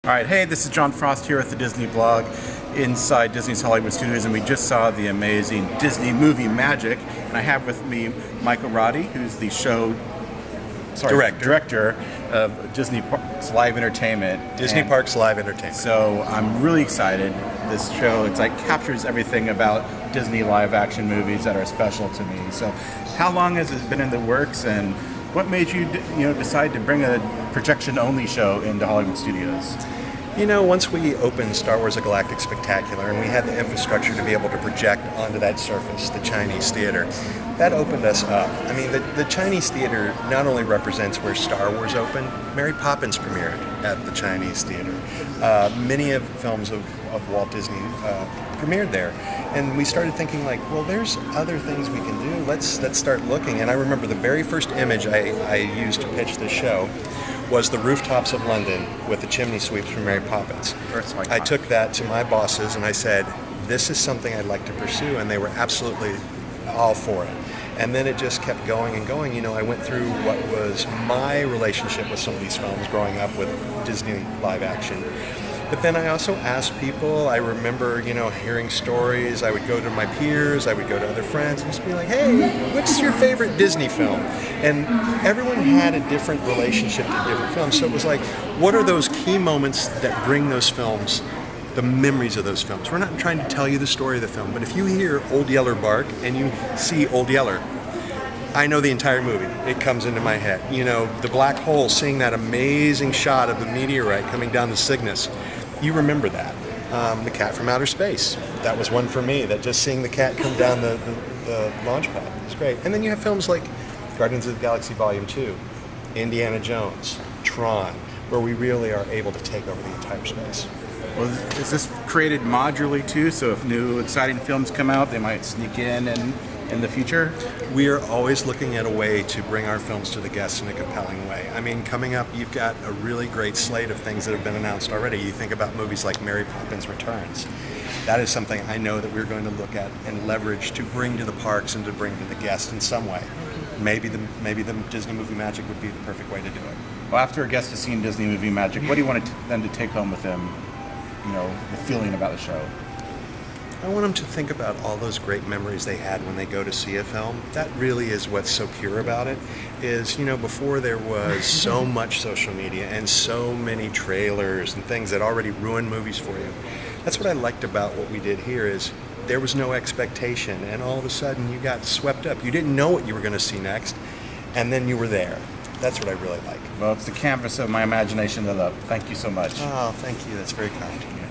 All right, hey, this is John Frost here at the Disney blog inside Disney's Hollywood Studios, and we just saw the amazing Disney movie Magic, and I have with me Michael Roddy, who's the director of Disney Parks Live Entertainment. Disney Parks Live Entertainment. So I'm really excited. This show, captures everything about Disney live action movies that are special to me. So how long has it been in the works, and what made you decide to bring a projection-only show into Hollywood Studios? Once we opened Star Wars: A Galactic Spectacular and we had the infrastructure to be able to project onto that surface, the Chinese theater, that opened us up. I mean, the Chinese theater not only represents where Star Wars opened, Mary Poppins premiered at the Chinese theater. Many of the films of Walt Disney premiered there. And we started thinking well, there's other things we can do. Let's start looking. And I remember the very first image I used to pitch this show was the rooftops of London with the chimney sweeps from Mary Poppins. I took that to my bosses and I said, this is something I'd like to pursue, and they were absolutely all for it. And then it just kept going and going. I went through what was my relationship with some of these films growing up with Disney live action. But then I also asked people. I remember, hearing stories. I would go to my peers, I would go to other friends and just be like, hey, what's your favorite Disney film? And everyone had a different relationship to different films. So it was like, what are those key moments that bring those films, the memories of those films? We're not trying to tell you the story of the film, but if you hear Old Yeller bark and you see Old Yeller, I know the entire movie. It comes into my head. The black hole, seeing that amazing shot of the meteorite coming down the Cygnus. You remember that. The Cat from Outer Space. That was one for me, that just seeing the cat come down the launch pad is great. And then you have films like Guardians of the Galaxy Volume 2, Indiana Jones, Tron, where we really are able to take over the entire space. Well, is this created modularly too? So if new exciting films come out, they might sneak in the future? We are always looking at a way to bring our films to the guests in a compelling way. I mean, coming up, you've got a really great slate of things that have been announced already. You think about movies like Mary Poppins Returns. That is something I know that we're going to look at and leverage to bring to the parks and to bring to the guests in some way. Maybe the Disney Movie Magic would be the perfect way to do it. Well, after a guest has seen Disney Movie Magic, what do you want them to take home with them? The feeling about the show. I want them to think about all those great memories they had when they go to see a film. That really is what's so pure about it, is, before there was so much social media and so many trailers and things that already ruin movies for you. That's what I liked about what we did here, is there was no expectation, and all of a sudden you got swept up. You didn't know what you were going to see next, and then you were there. That's what I really like. Well, it's the canvas of my imagination lit up. Thank you so much. Oh, thank you. That's very kind. Yeah.